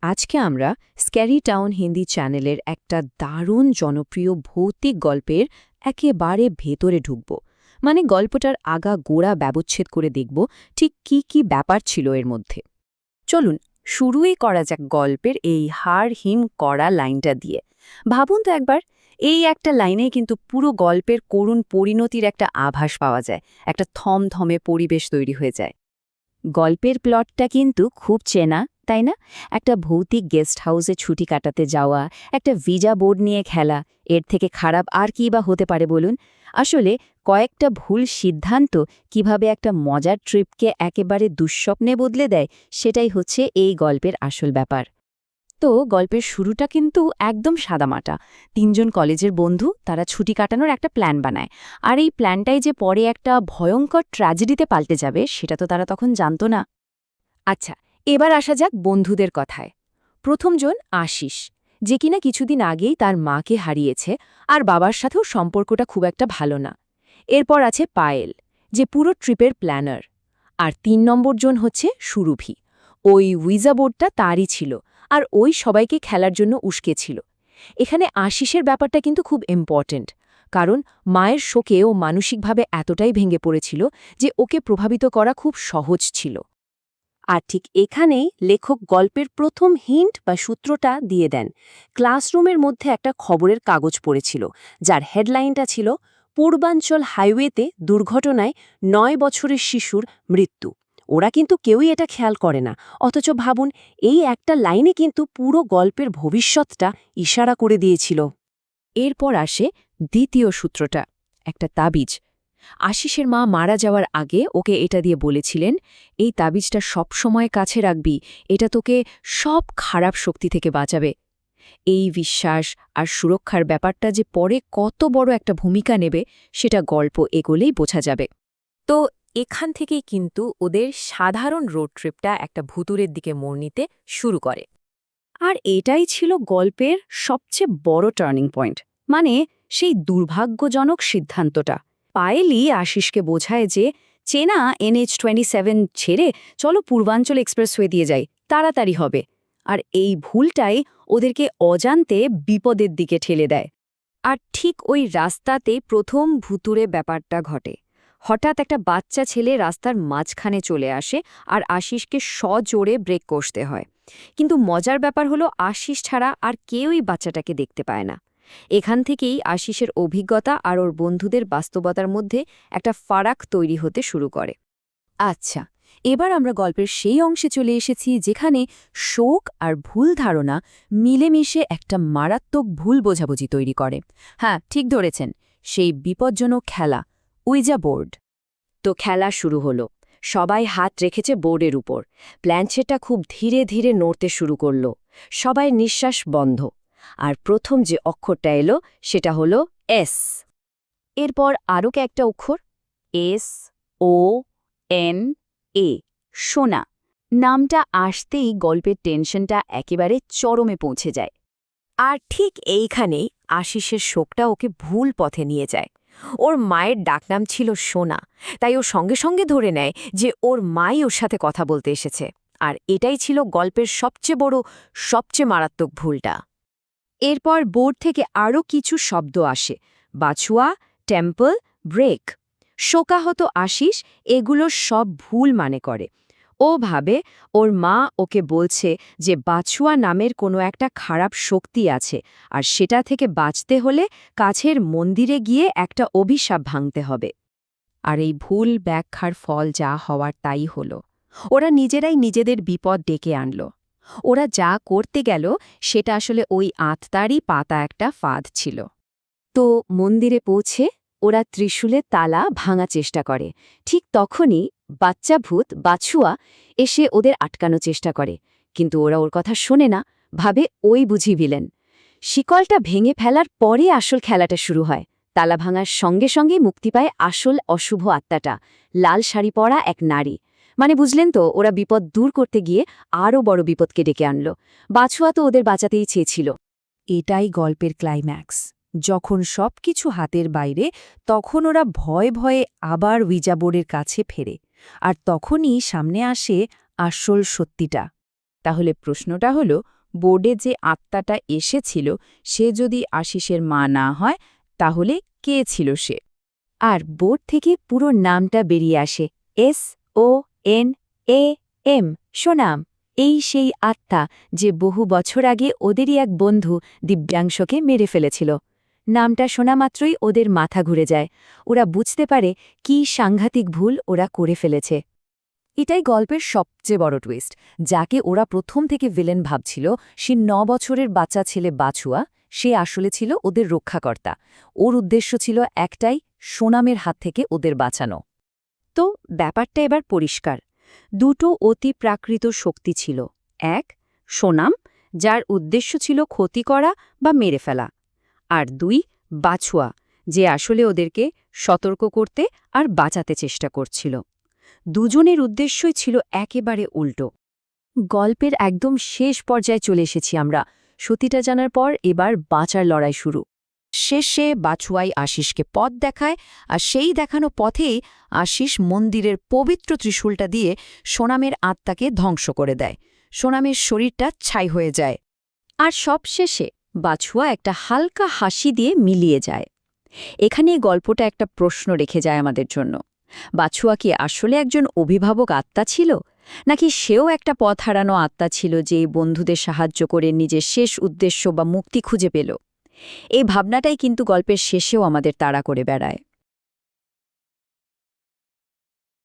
আজকে আমরা scary town Hindi চ্যানেলের একটা দারুণ জনপ্রিয় ভৌতিক গল্পের একেবারে ভেতরে ঢুকব। মানে গল্পটার আগা গোড়া ব্যবচ্ছেদ করে দেখব ঠিক কি কি ব্যাপার ছিল এর মধ্যে। চলুন শুরুই করা যাক গল্পের এই হাড় হিম করা লাইনটা দিয়ে। ভাবুন তো একবার, এই একটা লাইনেই কিন্তু পুরো গল্পের করুণ পরিণতির একটা আভাস পাওয়া যায়, একটা থমথমে পরিবেশ তৈরি হয়ে যায়। গল্পের প্লটটা কিন্তু খুব চেনা, তাই না? একটা ভৌতিক গেস্ট হাউসে ছুটি কাটাতে যাওয়া, একটা ভিজা বোর্ড নিয়ে খেলা, এর থেকে খারাপ আর কী বা হতে পারে বলুন? আসলে কয়েকটা ভুল সিদ্ধান্ত কিভাবে একটা মজার ট্রিপকে একেবারে দুঃস্বপ্নে বদলে দেয়, সেটাই হচ্ছে এই গল্পের আসল ব্যাপার। তো গল্পের শুরুটা কিন্তু একদম সাদামাটা। তিনজন কলেজের বন্ধু, তারা ছুটি কাটানোর একটা প্ল্যান বানায়। আর এই প্ল্যানটাই যে পরে একটা ভয়ঙ্কর ট্র্যাজেডিতে পাল্টে যাবে, সেটা তো তারা তখন জানত না। আচ্ছা, এবার আসা যাক বন্ধুদের কথায়। প্রথমজন আশিস, যে কিনা কিছুদিন আগেই তার মাকে হারিয়েছে আর বাবার সাথেও সম্পর্কটা খুব একটা ভালো না। এরপর আছে পায়েল, যে পুরো ট্রিপের প্ল্যানার। আর ৩ নম্বর জন হচ্ছে সুরভি। ওই উইজা বোর্ডটা তারই ছিল, আর ওই সবাইকে খেলার জন্য উস্কেছিল। এখানে আশিসের ব্যাপারটা কিন্তু খুব ইম্পর্ট্যান্ট, কারণ মায়ের শোকে ও মানসিকভাবে এতটাই ভেঙে পড়েছিল যে ওকে প্রভাবিত করা খুব সহজ ছিল। আর ঠিক এখানেই লেখক গল্পের প্রথম হিন্ট বা সূত্রটা দিয়ে দেন। ক্লাসরুমের মধ্যে একটা খবরের কাগজ পড়েছিল, যার হেডলাইনটা ছিল পূর্বাঞ্চল হাইওয়েতে দুর্ঘটনায় ৯ বছরের শিশুর মৃত্যু। ওরা কিন্তু কেউই এটা খেয়াল করে না, অথচ ভাবুন, এই একটা লাইনে কিন্তু পুরো গল্পের ভবিষ্যৎটা ইশারা করে দিয়েছিল। এরপর আসে দ্বিতীয় সূত্রটা, একটা তাবিজ। আশিসের মা মারা যাওয়ার আগে ওকে এটা দিয়ে বলেছিলেন, এই তাবিজটা সব সময় কাছে রাখবি, এটা তোকে সব খারাপ শক্তি থেকে বাঁচাবে। এই বিশ্বাস আর সুরক্ষার ব্যাপারটা যে পরে কত বড় একটা ভূমিকা নেবে, সেটা গল্প এগোলেই বোঝা যাবে। তো এখান থেকেই কিন্তু ওদের সাধারণ রোড ট্রিপটা একটা ভুতুরের দিকে মোড় নিতে শুরু করে। আর এটাই ছিল গল্পের সবচেয়ে বড় টার্নিং পয়েন্ট, মানে সেই দুর্ভাগ্যজনক সিদ্ধান্তটা। পায়েলই আশিসকে বোঝায় যে চেনা NH27 ছেড়ে চলো পূর্বাঞ্চল এক্সপ্রেসওয়ে দিয়ে যাই, তাড়াতাড়ি হবে। আর এই ভুলটাই ওদেরকে অজান্তে বিপদের দিকে ঠেলে দেয়। আর ঠিক ওই রাস্তাতেই প্রথম ভুতুরে ব্যাপারটা ঘটে। হঠাৎ একটা বাচ্চা ছেলে রাস্তার মাঝখানে চলে আসে আর আশিসকে সজোরে ব্রেক কষতে হয়। কিন্তু মজার ব্যাপার হলো, আশিস ছাড়া আর কেউই বাচ্চাটাকে দেখতে পায় না। এখান থেকেই আশিসের অভিজ্ঞতা আর ওর বন্ধুদের বাস্তবতার মধ্যে একটা ফারাক তৈরি হতে শুরু করে। আচ্ছা, এবার আমরা গল্পের সেই অংশে চলে এসেছি যেখানে শোক আর ভুল ধারণা মিলেমিশে একটা মারাত্মক ভুল বোঝাবুঝি তৈরি করে। হ্যাঁ, ঠিক ধরেছেন, সেই বিপজ্জনক খেলা, উইজা বোর্ড। তো খেলা শুরু হলো। সবাই হাত রেখেছে বোর্ডের উপর। প্ল্যানচেটটা খুব ধীরে ধীরে নড়তে শুরু করল। সবাই নিঃশ্বাস বন্ধ। আর প্রথম যে অক্ষরটা এলো সেটা হলো এস। এরপর আরও একটা অক্ষর, SONA, সোনা। নামটা আসতেই গল্পের টেনশনটা একেবারে চরমে পৌঁছে যায়। আর ঠিক এইখানেই আশিসের শোকটা ওকে ভুল পথে নিয়ে যায়। ওর মায়ের ডাকনাম ছিল সোনা, তাই ও সঙ্গে সঙ্গে ধরে নেয় যে ওর মাই ওর সাথে কথা বলতে এসেছে। আর এটাই ছিল গল্পের সবচেয়ে বড়, সবচেয়ে মারাত্মক ভুলটা। এরপর বোর্ড থেকে আরও কিছু শব্দ আসে, বাছুয়া, টেম্পল, ব্রেক। শোকাহত আশিস এগুলো সব ভুল মানে করে। ও ভাবে ওর মা ওকে বলছে যে বাছুয়া নামের কোনো একটা খারাপ শক্তি আছে, আর সেটা থেকে বাঁচতে হলে কাছের মন্দিরে গিয়ে একটা অভিশাপ ভাঙতে হবে। আর এই ভুল ব্যাখ্যার ফল যা হওয়ার তাই হল। ওরা নিজেরাই নিজেদের বিপদ ডেকে আনল। ওরা যা করতে গেল সেটা আসলে ওই আত্মারই পাতা একটা ফাঁদ ছিল। তো মন্দিরে পৌঁছে ওরা ত্রিশূলের তালা ভাঙা চেষ্টা করে। ঠিক তখনই বাচ্চা ভূত বাছুয়া এসে ওদের আটকানো চেষ্টা করে, কিন্তু ওরা ওর কথা শোনে না, ভাবে ওই বুঝি ভিলেন। শিকলটা ভেঙে ফেলার পরে আসল খেলাটা শুরু হয়। তালা ভাঙার সঙ্গে সঙ্গেই মুক্তি পায় আসল অশুভ আত্মাটা, লাল শাড়ি পরা এক নারী। মানে বুঝলেন তো, ওরা বিপদ দূর করতে গিয়ে আরও বড় বিপদকে ডেকে আনল। বাছুয়া তো ওদের বাঁচাতেই চেয়েছিল। এটাই গল্পের ক্লাইম্যাক্স। যখন সবকিছু হাতের বাইরে, তখন ওরা ভয়ে ভয়ে আবার উইজা বোর্ডের কাছে ফেরে। আর তখনই সামনে আসে আসল সত্যিটা। তাহলে প্রশ্নটা হলো, বোর্ডে যে আত্মাটা এসেছিল সে যদি আশিসের মা না হয় তাহলে কে ছিল সে? আর বোর্ড থেকে পুরো নামটা বেরিয়ে আসে, SONAM, সোনাম। এই সেই আত্মা যে বহু বছর আগে ওদেরই এক বন্ধু দিব্যাংশকে মেরে ফেলেছিল। নামটা শোনা মাত্রই ওদের মাথা ঘুরে যায়। ওরা বুঝতে পারে কী সাংঘাতিক ভুল ওরা করে ফেলেছে। এটাই গল্পের সবচেয়ে বড় টুইস্ট। যাকে ওরা প্রথম থেকে ভিলেন ভাবছিল, সে 9 বছরের বাচ্চা ছেলে বাছুয়া, সে আসলে ছিল ওদের রক্ষাকর্তা। ওর উদ্দেশ্য ছিল একটাই, সোনামের হাত থেকে ওদের বাঁচানো। তো ব্যাপারটা এবার পরিষ্কার। দুটো অতি প্রাকৃত শক্তি ছিল। এক, সোনাম, যার উদ্দেশ্য ছিল ক্ষতি করা বা মেরে ফেলা। আর 2, বাছুয়া, যে আসলে ওদেরকে সতর্ক করতে আর বাঁচাতে চেষ্টা করছিল। দুজনের উদ্দেশ্যই ছিল একেবারে উল্টো। গল্পের একদম শেষ পর্যায়ে চলে এসেছি আমরা। সত্যিটা জানার পর এবার বাঁচার লড়াই শুরু। শেষে বাছুয়াই আশিসকে পথ দেখায়, আর সেই দেখানো পথেই আশিস মন্দিরের পবিত্র ত্রিশূলটা দিয়ে সোনামের আত্মাকে ধ্বংস করে দেয়। সোনামের শরীরটা ছাই হয়ে যায়। আর সবশেষে বাছুয়া একটা হালকা হাসি দিয়ে মিলিয়ে যায়। এখানে গল্পটা একটা প্রশ্ন রেখে যায় আমাদের জন্য। বাছুয়া কি আসলে একজন অভিভাবক আত্মা ছিল, নাকি সেও একটা পথ হারানো আত্মা ছিল যে বন্ধুদের সাহায্য করে নিজের শেষ উদ্দেশ্য বা মুক্তি খুঁজে পেল? এই ভাবনাটাই কিন্তু গল্পের শেষেও আমাদের তাড়া করে বেড়ায়।